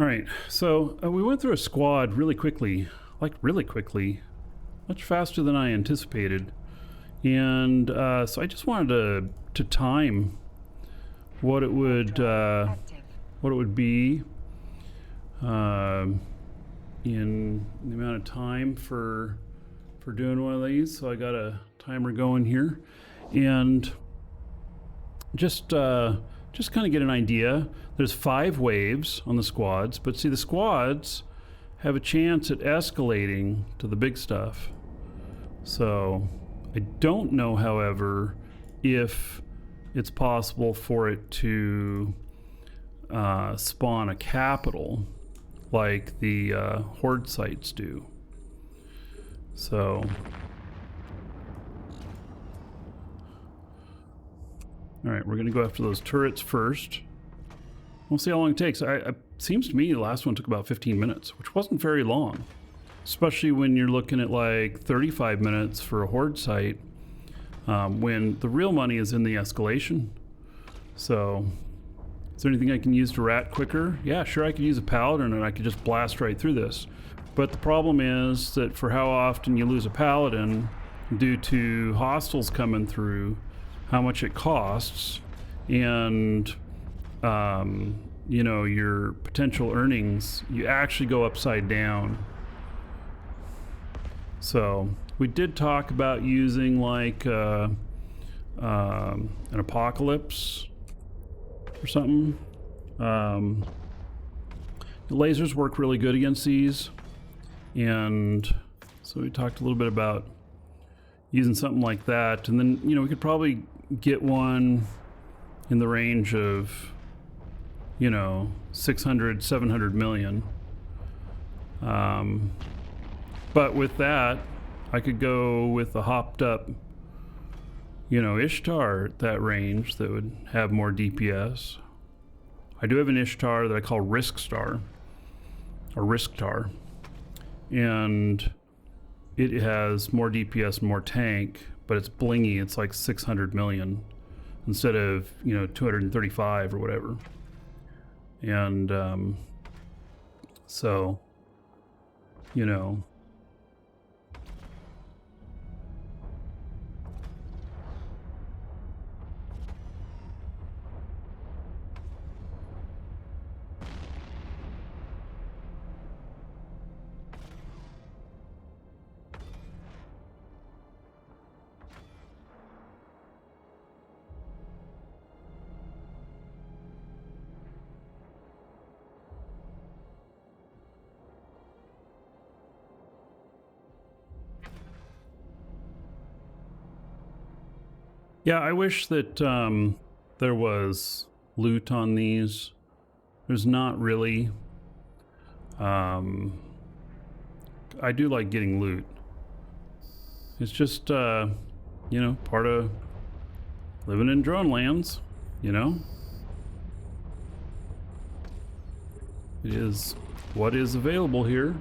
All right, so we went through a squad really quickly, much faster than I anticipated. And so I just wanted to time what it would be in the amount of time for doing one of these. So I got a timer going here, and just kind of get an idea. There's 5 waves on the squads, but see, the squads have a chance at escalating to the big stuff. So I don't know, however, if it's possible for it to spawn a capital like the horde sites do. So all right, we're gonna go after those turrets first. We'll see how long it takes. It seems to me the last one took about 15 minutes, which wasn't very long, especially when you're looking at like 35 minutes for a horde site, when the real money is in the escalation. So is there anything I can use to rat quicker? Yeah, sure, I could use a paladin and I could just blast right through this. But the problem is that for how often you lose a paladin due to hostiles coming through, how much it costs, and you know, your potential earnings, you actually go upside down. So we did talk about using like an apocalypse or something. The lasers work really good against these, and so we talked a little bit about using something like that. And then, you know, we could probably get one in the range of, you know, 600, 700 million. But with that, I could go with a hopped up, you know, Ishtar at that range that would have more DPS. I do have an Ishtar that I call Riskstar, or Risktar, and it has more DPS and more tank, but it's blingy. It's like 600 million instead of, you know, 235 or whatever. And so, you know, yeah, I wish that there was loot on these. There's not really. I do like getting loot. It's just, you know, part of living in drone lands, you know? It is what is available here.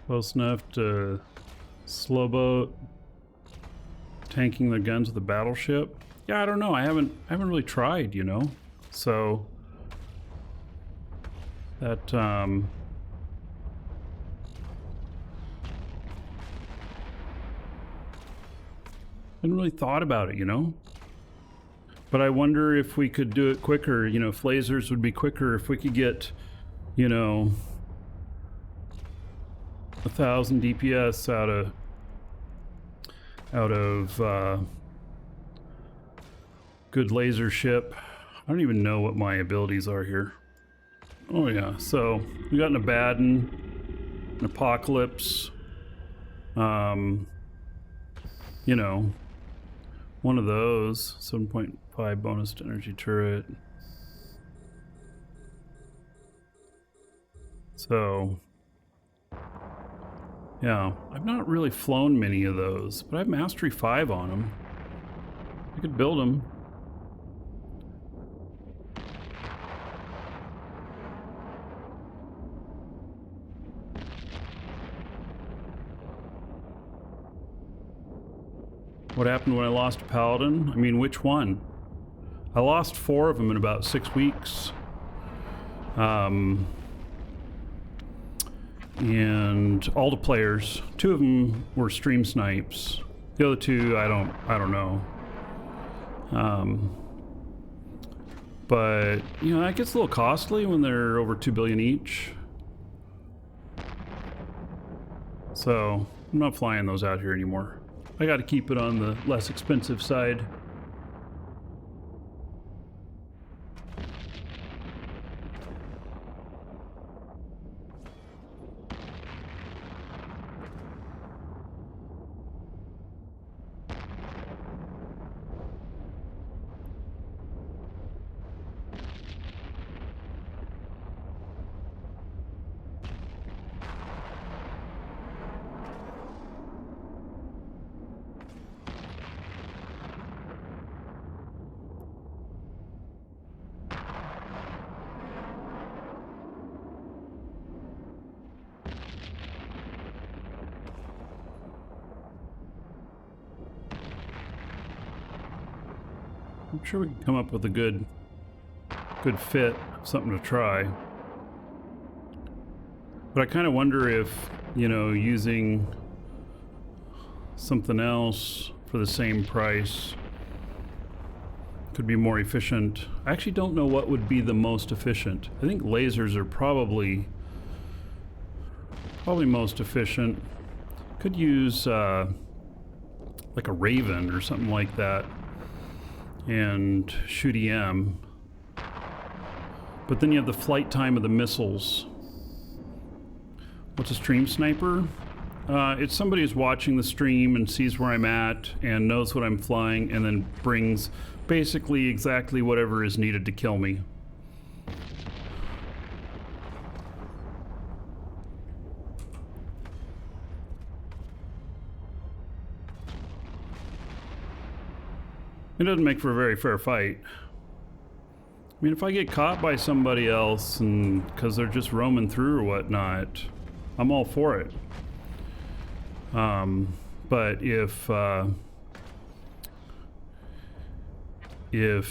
Close enough to slow boat tanking the guns of the battleship. Yeah, I don't know. I haven't really tried, you know. So that hadn't really thought about it, you know. But I wonder if we could do it quicker, you know, if lasers would be quicker, if we could get, you know, 1,000 DPS out of good laser ship. I don't even know what my abilities are here. Oh yeah, so we got an Abaddon, an Apocalypse, you know, one of those, 7.5 bonus to energy turret. So, yeah, I've not really flown many of those, but I have Mastery 5 on them. I could build them. What happened when I lost a Paladin? I mean, which one? I lost 4 of them in about 6 weeks. And all the players. 2 of them were stream snipes. The other 2, I don't know. But you know, that gets a little costly when they're over 2 billion each. So I'm not flying those out here anymore. I got to keep it on the less expensive side. I'm sure we can come up with a good fit, something to try. But I kind of wonder if, you know, using something else for the same price could be more efficient. I actually don't know what would be the most efficient. I think lasers are probably most efficient. Could use like a Raven or something like that and shoot EM. But then you have the flight time of the missiles. What's a stream sniper? It's somebody who's watching the stream and sees where I'm at and knows what I'm flying and then brings basically exactly whatever is needed to kill me. It doesn't make for a very fair fight. I mean, if I get caught by somebody else and because they're just roaming through or whatnot, I'm all for it. But if you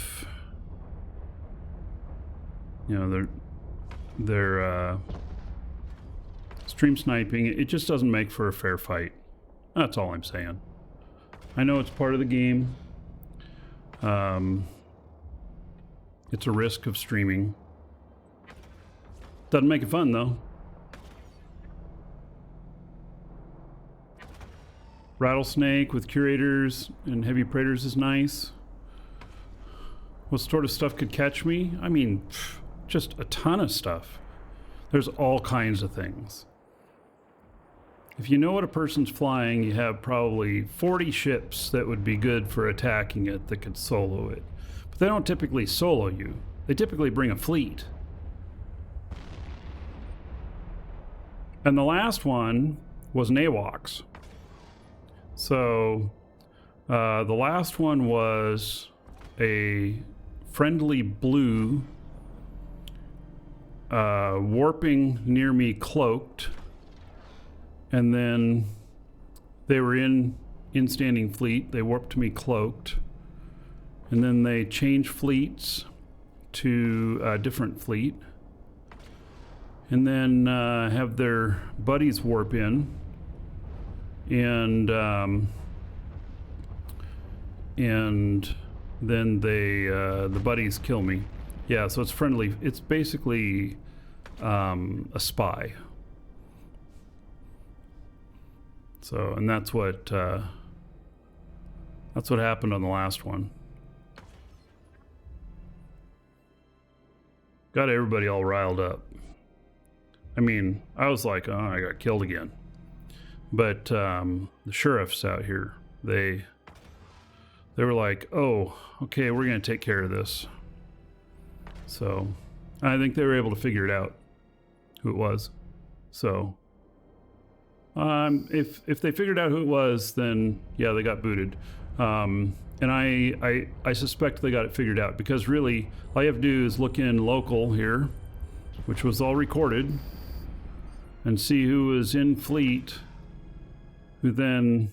know they're stream sniping, it just doesn't make for a fair fight. That's all I'm saying. I know it's part of the game. It's a risk of streaming. Doesn't make it fun though. Rattlesnake with curators and heavy predators is nice. What sort of stuff could catch me? I mean, just a ton of stuff. There's all kinds of things. If you know what a person's flying, you have probably 40 ships that would be good for attacking it that could solo it. But they don't typically solo you. They typically bring a fleet. And the last one was Nawoks. So the last one was a friendly blue warping near me cloaked. And then they were in standing fleet. They warped to me cloaked. And then they changed fleets to a different fleet. And then have their buddies warp in. And then they the buddies kill me. Yeah, so it's friendly. It's basically a spy. So, and that's what happened on the last one. Got everybody all riled up. I mean, I was like, oh, I got killed again. But the sheriffs out here, they were like, oh, okay, we're gonna take care of this. So I think they were able to figure it out, who it was. So if they figured out who it was, then yeah, they got booted. And I suspect they got it figured out, because really all you have to do is look in local here, which was all recorded, and see who was in fleet, who then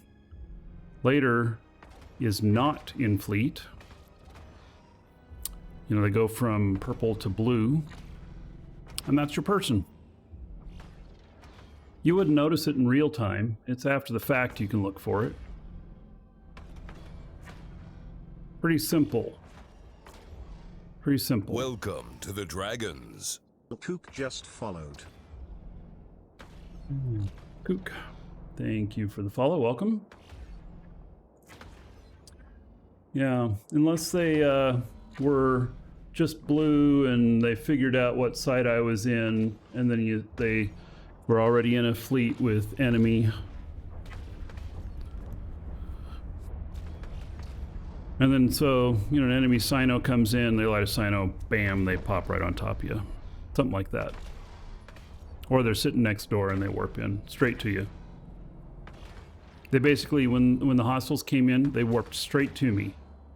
later is not in fleet. You know, they go from purple to blue, and that's your person. You wouldn't notice it in real time. It's after the fact you can look for it. Pretty simple. Pretty simple. Welcome to the Dragons. Kook just followed. Kook, thank you for the follow. Welcome. Yeah, unless they were just blue and they figured out what side I was in, and then they were already in a fleet with enemy. And then so, you know, an enemy Sino comes in, they light a Sino, bam, they pop right on top of you. Something like that. Or they're sitting next door and they warp in straight to you. They basically, when the hostiles came in, they warped straight to me.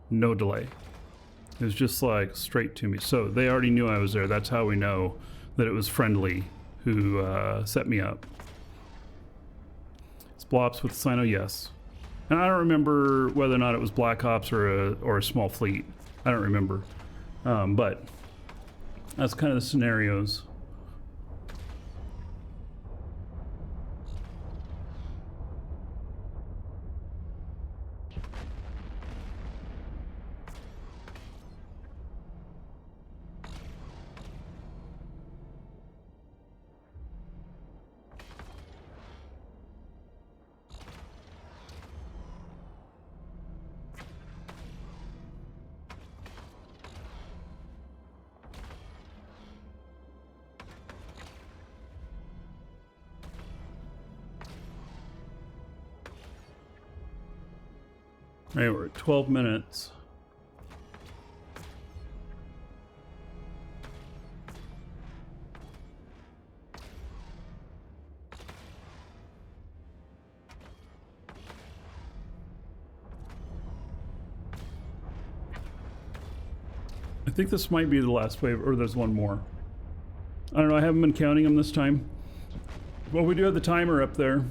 No delay. It was just like straight to me. So they already knew I was there. That's how we know that it was friendly who set me up. It's Blops with Sino, yes. And I don't remember whether or not it was Black Ops or a small fleet. I don't remember. But that's kind of the scenarios. All right, we're at 12 minutes. I think this might be the last wave, or there's one more. I don't know, I haven't been counting them this time. Well, we do have the timer up there.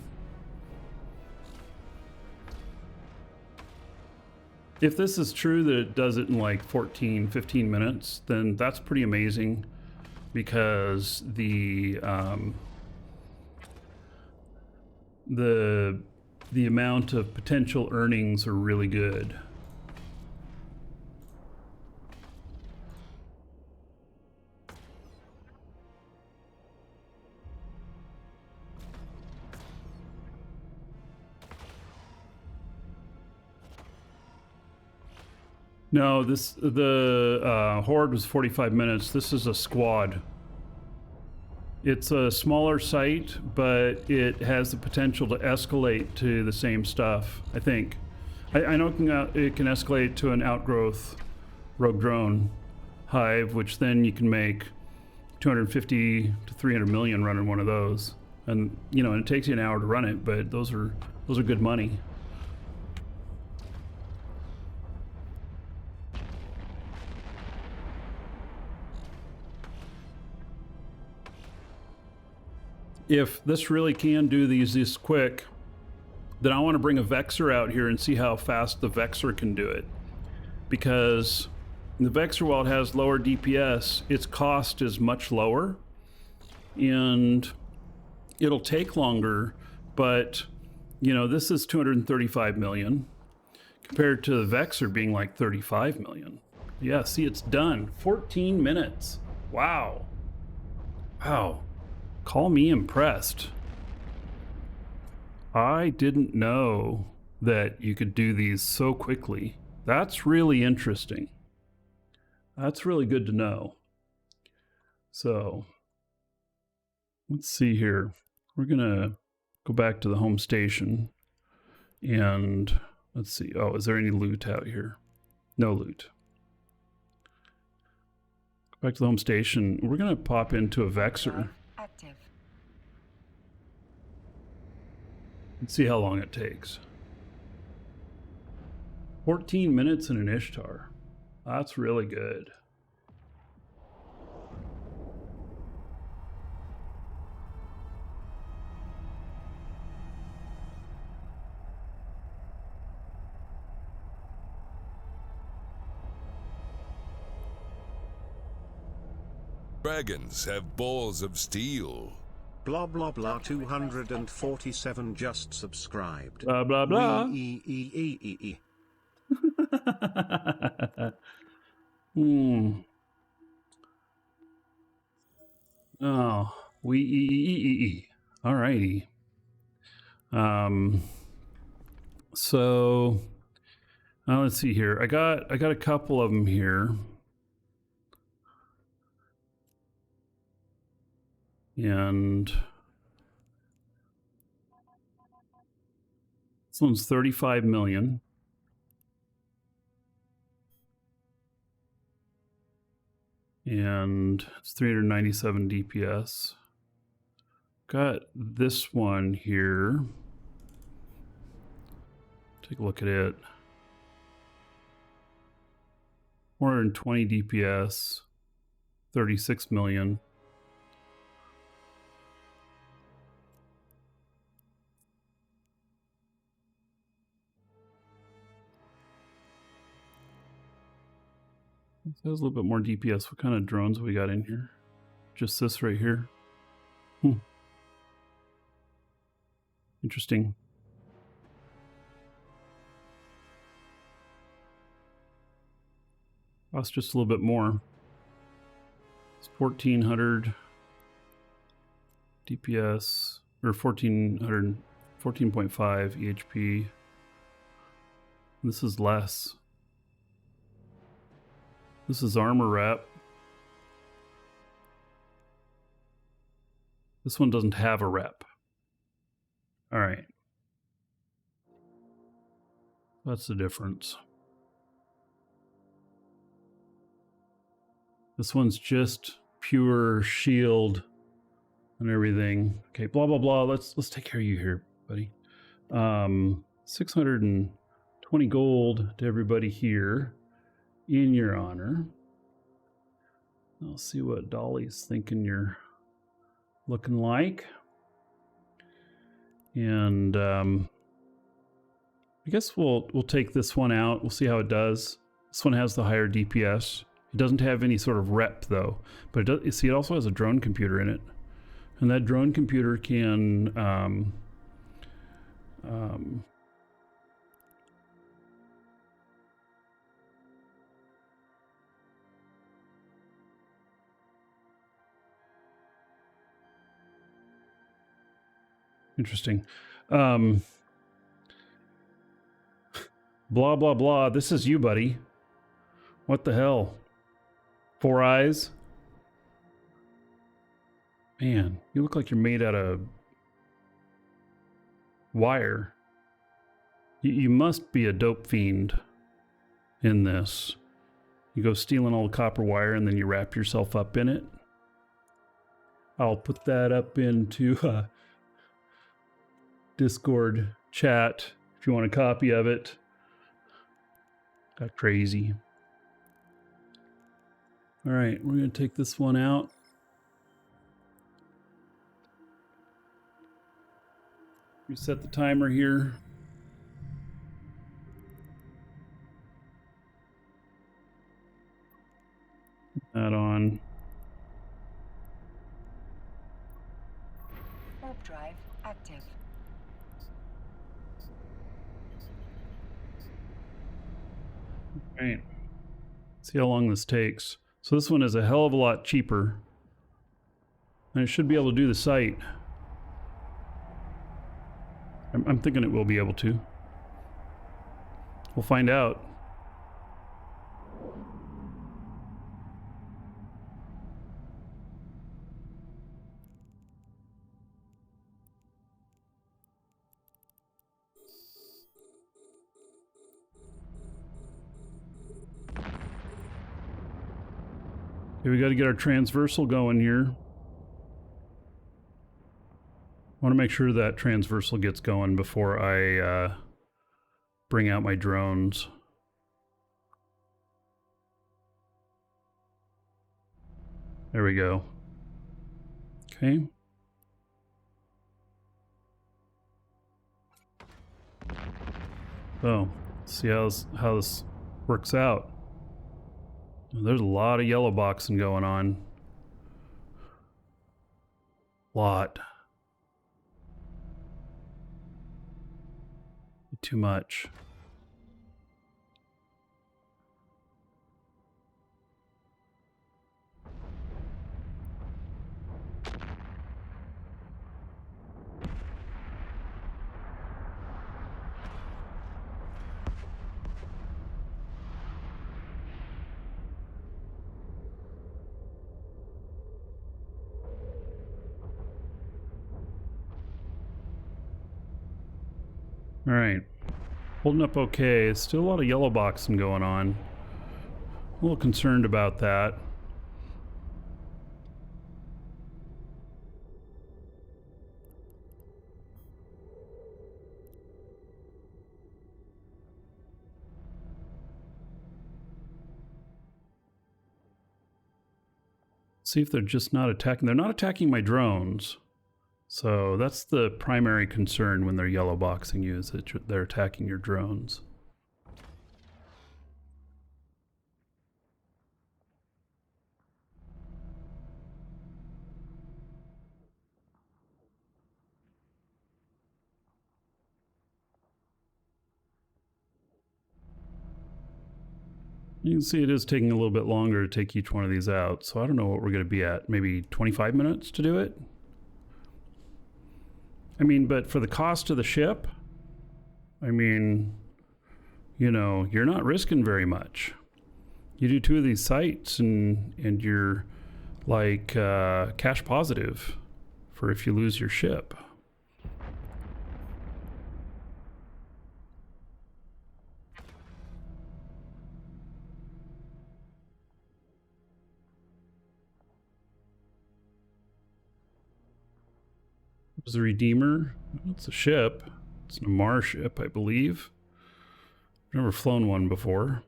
If this is true that it does it in like 14, 15 minutes, then that's pretty amazing, because the amount of potential earnings are really good. No, the Horde was 45 minutes. This is a squad. It's a smaller site, but it has the potential to escalate to the same stuff, I think. I know it can escalate to an outgrowth rogue drone hive, which then you can make 250 to 300 million running one of those. And, you know, it takes you an hour to run it, but those are good money. If this really can do these this quick, then I want to bring a Vexer out here and see how fast the Vexer can do it. Because the Vexer, while it has lower DPS, its cost is much lower. And it'll take longer, but, you know, this is 235 million compared to the Vexer being like 35 million. Yeah, see, it's done. 14 minutes. Wow. Wow. Call me impressed. I didn't know that you could do these so quickly. That's really interesting. That's really good to know. So, let's see here. We're gonna go back to the home station and let's see. Oh, is there any loot out here? No loot. Go back to the home station. We're gonna pop into a Vexer. Active. Let's see how long it takes. 14 minutes in an Ishtar. That's really good. Dragons have balls of steel. Blah blah blah 247 just subscribed. Blah blah blah. Oh, alrighty. So let's see here. I got a couple of them here. And this one's 35 million. And it's 397 DPS. Got this one here. Take a look at it. 420 DPS, 36 million. That has a little bit more DPS. What kind of drones we got in here? Just this right here. Interesting. Cost just a little bit more. It's 1400 DPS, or 1400, 14.5 EHP. This is less. This is armor wrap. This one doesn't have a rep. All right. That's the difference. This one's just pure shield and everything. Okay, blah blah blah. Let's take care of you here, buddy. 620 gold to everybody here in your honor. I'll see what Dolly's thinking you're looking like. And I guess we'll take this one out. We'll see how it does. This one has the higher DPS. It doesn't have any sort of rep though, but it does, see, it also has a drone computer in it, and that drone computer can interesting. Blah blah blah. This is you, buddy. What the hell? 4 eyes? Man, you look like you're made out of wire. You must be a dope fiend in this. You go stealing all the copper wire and then you wrap yourself up in it. I'll put that up into Discord chat if you want a copy of it. Got crazy. All right, we're going to take this one out. Reset the timer here. Put that on. Warp drive active. All right. See how long this takes. So this one is a hell of a lot cheaper. And it should be able to do the site. I'm thinking it will be able to. We'll find out. Okay, we got to get our transversal going here. want to make sure that transversal gets going before I bring out my drones. There we go. Okay. So, see how this works out. There's a lot of yellow boxing going on. Lot. Too much. All right, holding up okay. Still a lot of yellow boxing going on. A little concerned about that. See if they're just not attacking. They're not attacking my drones. So that's the primary concern when they're yellow boxing you, is that they're attacking your drones. You can see it is taking a little bit longer to take each one of these out. So I don't know what we're going to be at. Maybe 25 minutes to do it? I mean, but for the cost of the ship, I mean, you know, you're not risking very much. You do 2 of these sites and you're like cash positive for if you lose your ship. Was the Redeemer? It's a ship. It's an Amar ship, I believe. I've never flown one before.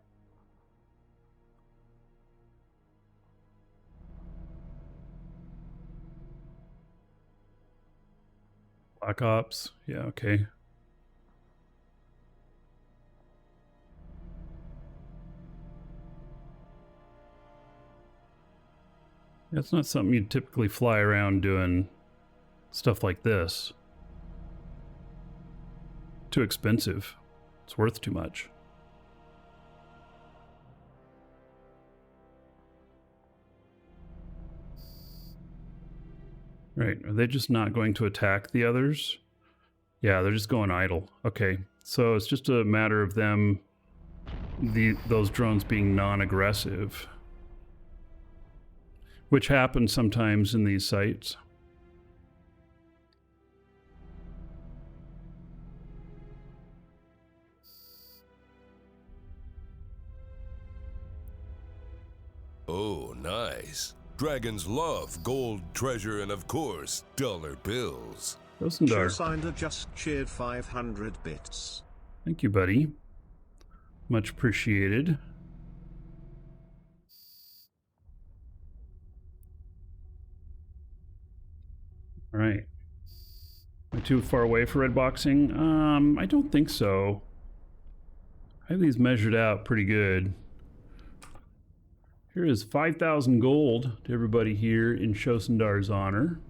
Black Ops. Yeah, okay. That's not something you'd typically fly around doing. Stuff like this. Too expensive. It's worth too much. Right, are they just not going to attack the others? Yeah, they're just going idle. Okay, so it's just a matter of them, those drones being non-aggressive. Which happens sometimes in these sites. Oh, nice. Dragons love gold, treasure, and of course, dollar bills. Sure Sinder just cheered 500 bits. Thank you, buddy. Much appreciated. All right. Am I too far away for red boxing? I don't think so. I have these measured out pretty good. Here is 5,000 gold to everybody here in Shosundar's honor.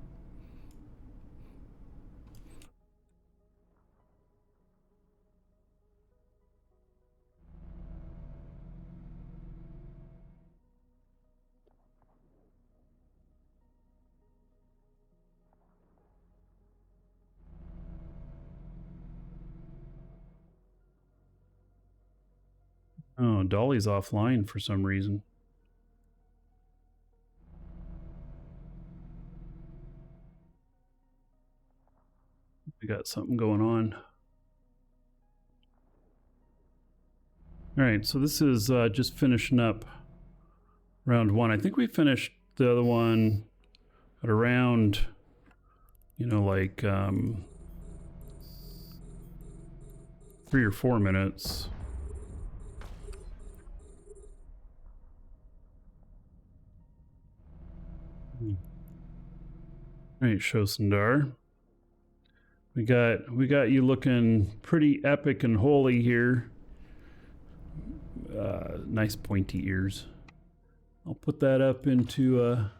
Oh, Dolly's offline for some reason. We got something going on. All right, so this is just finishing up round 1. I think we finished the other one at around you know, like 3 or 4 minutes. All right, Shosundar. We got you looking pretty epic and holy here. Nice pointy ears. I'll put that up into a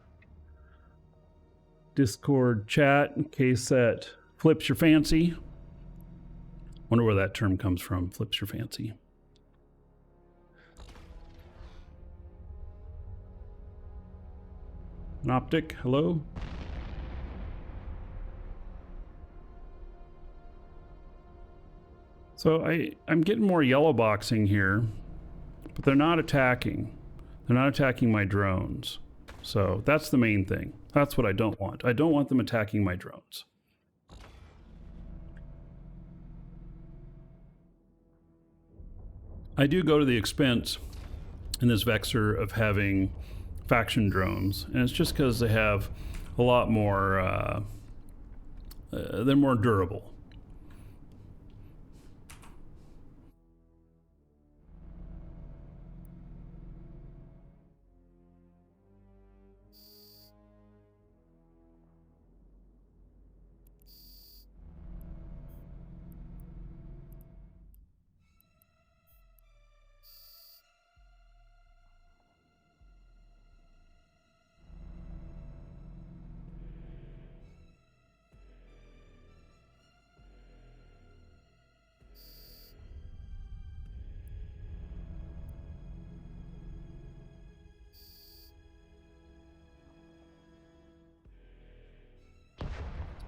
Discord chat in case that flips your fancy. Wonder where that term comes from, flips your fancy. An optic, hello? So I'm getting more yellow boxing here, but they're not attacking. They're not attacking my drones. So that's the main thing. That's what I don't want. I don't want them attacking my drones. I do go to the expense in this Vexer of having faction drones, and it's just because they have a lot more, they're more durable.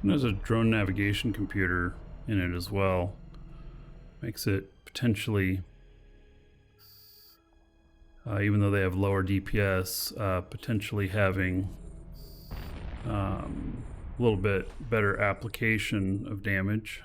There's a drone navigation computer in it as well. Makes it potentially, even though they have lower DPS, potentially having a little bit better application of damage.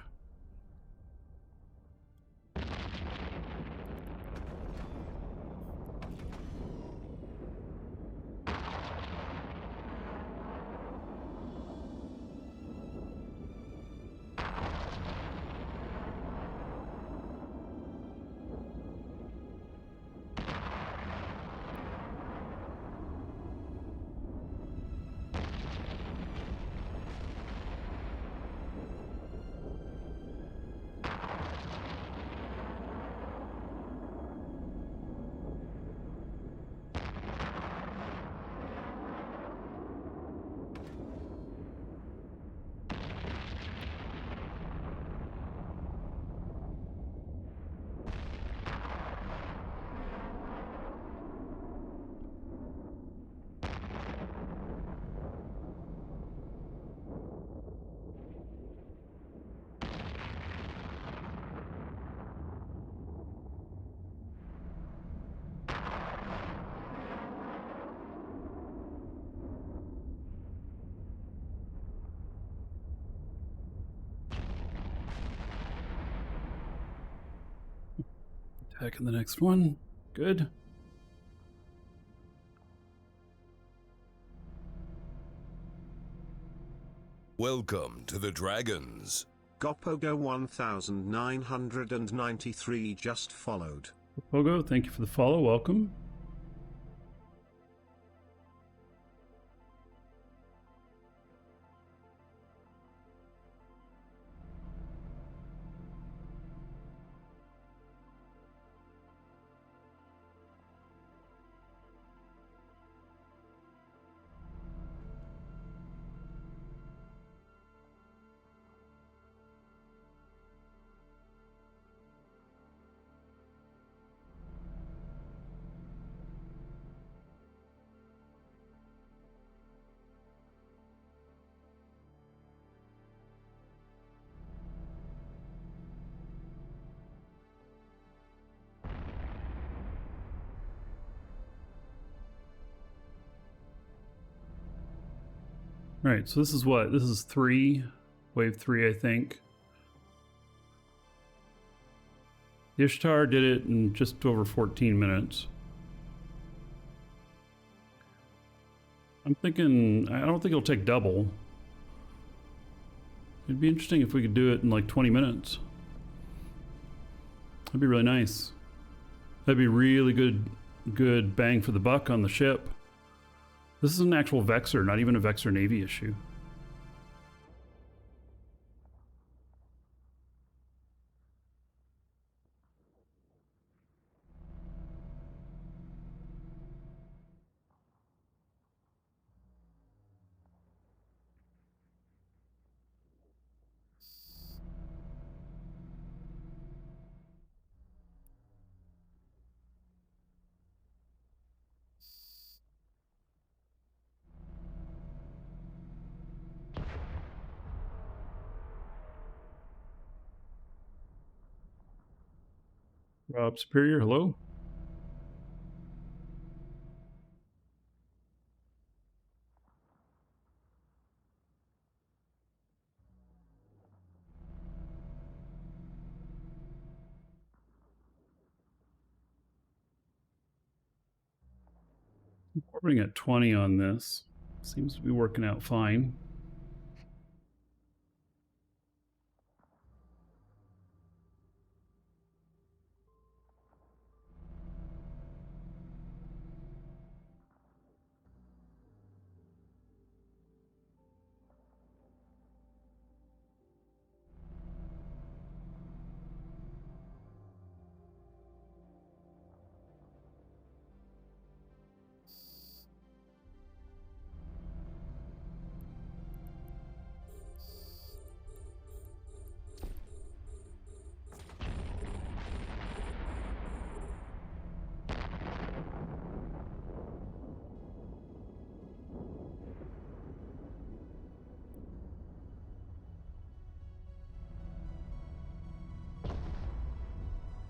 Attacking the next one. Good. Welcome to the Dragons. Gopogo 1993 just followed. Pogo, thank you for the follow. Welcome. Right, so this is what? This is 3, wave 3, I think. Ishtar did it in just over 14 minutes. I'm thinking, I don't think it'll take double. It'd be interesting if we could do it in like 20 minutes. That'd be really nice. That'd be really good bang for the buck on the ship. This is an actual Vexer, not even a Vexer Navy issue. Rob Superior, hello? Orbiting at 20 on this. Seems to be working out fine.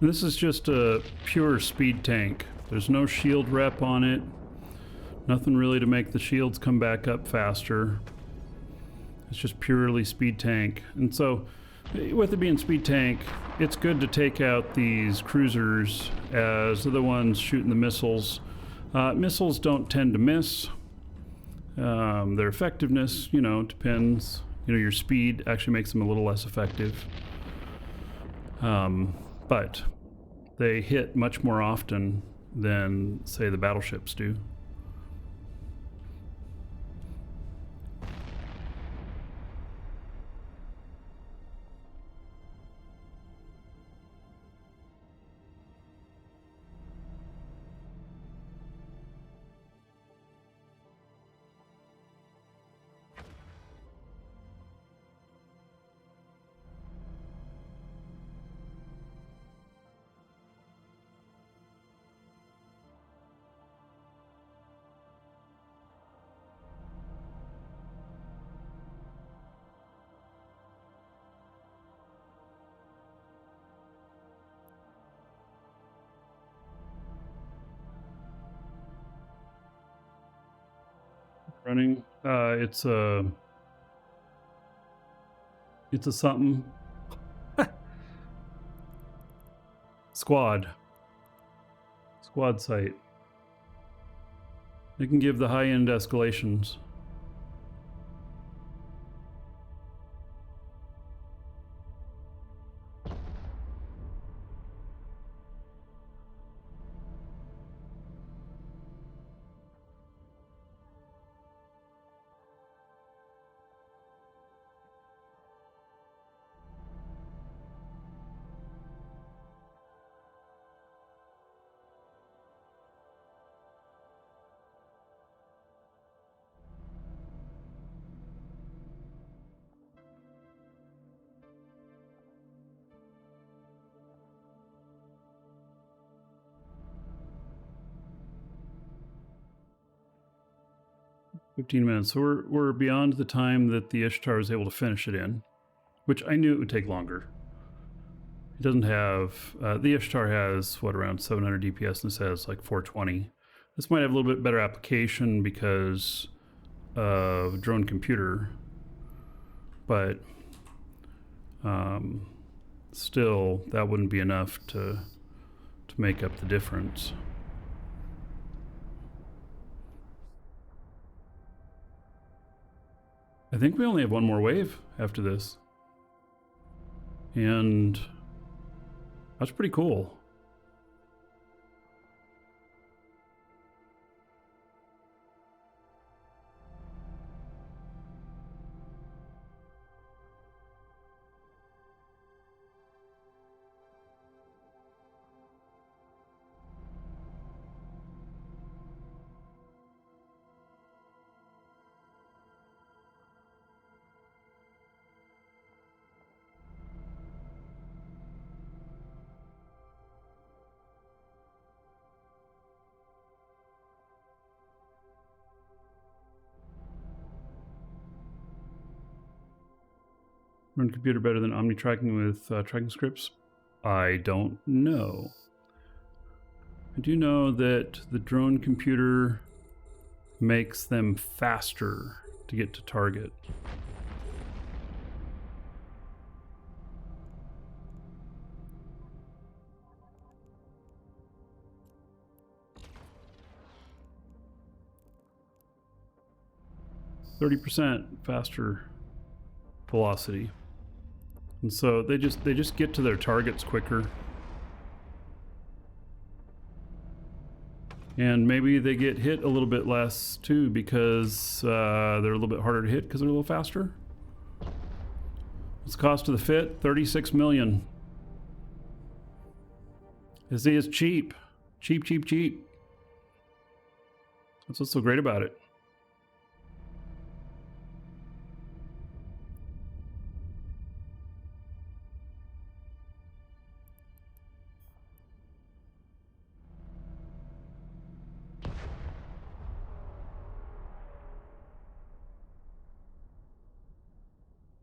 This is just a pure speed tank. There's no shield rep on it. Nothing really to make the shields come back up faster. It's just purely speed tank. And so, with it being speed tank, it's good to take out these cruisers as they're the ones shooting the missiles. Missiles don't tend to miss. Their effectiveness, you know, depends. You know, your speed actually makes them a little less effective. But they hit much more often than, say, the battleships do. Running. It's a something. Squad site. They can give the high-end escalations. $15 minutes. So we're beyond the time that the Ishtar is able to finish it in, which I knew it would take longer. It doesn't have, the Ishtar has, what, around 700 DPS, and this has like 420. This might have a little bit better application because of drone computer, but still, that wouldn't be enough to make up the difference. I think we only have one more wave after this. And that's pretty cool. Run computer better than Omni tracking with tracking scripts? I don't know. I do know that the drone computer makes them faster to get to target. %, faster velocity. And so they just get to their targets quicker. And maybe they get hit a little bit less too because they're a little bit harder to hit because they're a little faster. What's the cost of the fit? 36 million. This is cheap. Cheap, cheap, cheap. That's what's so great about it.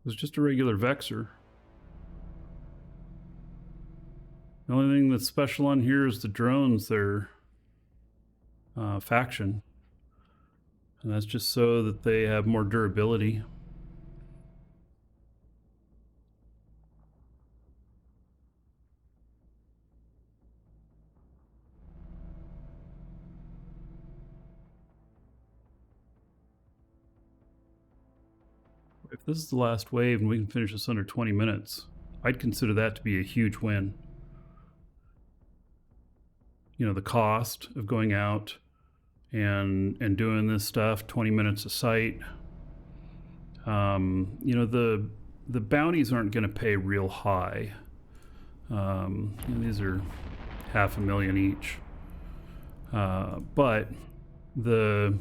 It's just a regular Vexer. The only thing that's special on here is the drones, their faction. And that's just so that they have more durability. If this is the last wave and we can finish this under 20 minutes, I'd consider that to be a huge win. You know, the cost of going out and doing this stuff, 20 minutes a site. You know, the bounties aren't going to pay real high. You know, these are $500,000 each. But the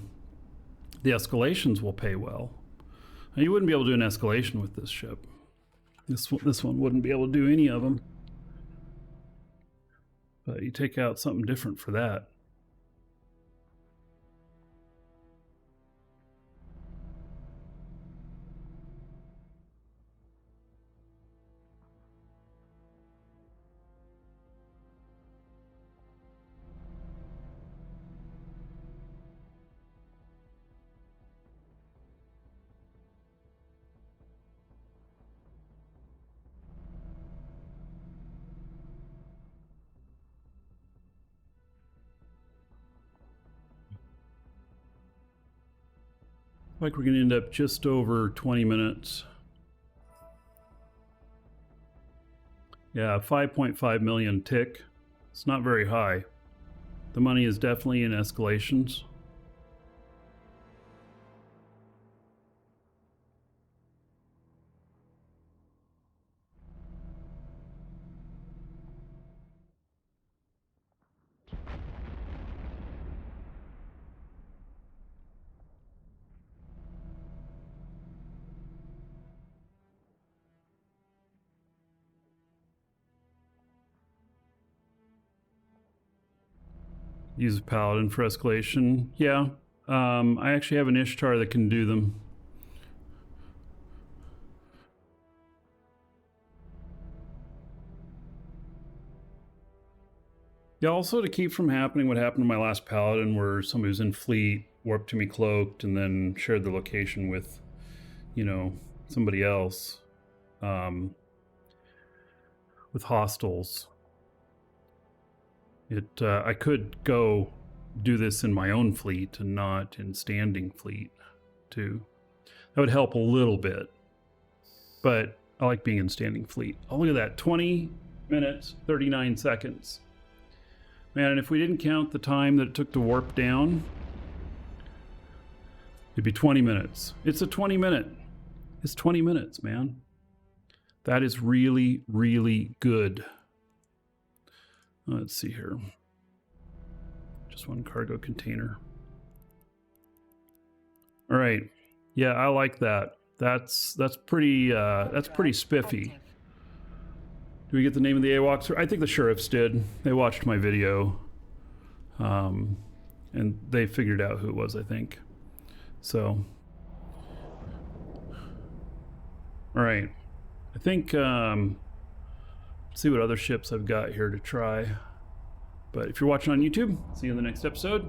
escalations will pay well. Now, you wouldn't be able to do an escalation with this ship. This one wouldn't be able to do any of them. But you take out something different for that. Like we're going to end up just over 20 minutes. Yeah, 5.5 million tick. It's not very high. The money is definitely in escalations. Use a paladin for escalation. Yeah, I actually have an Ishtar that can do them. Yeah, also to keep from happening what happened to my last paladin, where somebody was in fleet, warped to me cloaked, and then shared the location with, you know, somebody else, with hostiles. I could go do this in my own fleet and not in standing fleet too. That would help a little bit, but I like being in standing fleet. Oh, look at that. 20 minutes, 39 seconds. Man, and if we didn't count the time that it took to warp down, it'd be 20 minutes. It's a 20 minute. It's 20 minutes, man. That is really, really good. Let's see here. Just one cargo container. All right. Yeah, I like that. That's pretty spiffy. Active. Do we get the name of the AWACS? I think the sheriffs did. They watched my video. And they figured out who it was, I think. So. All right. I think, let's see what other ships I've got here to try. But if you're watching on YouTube, see you in the next episode.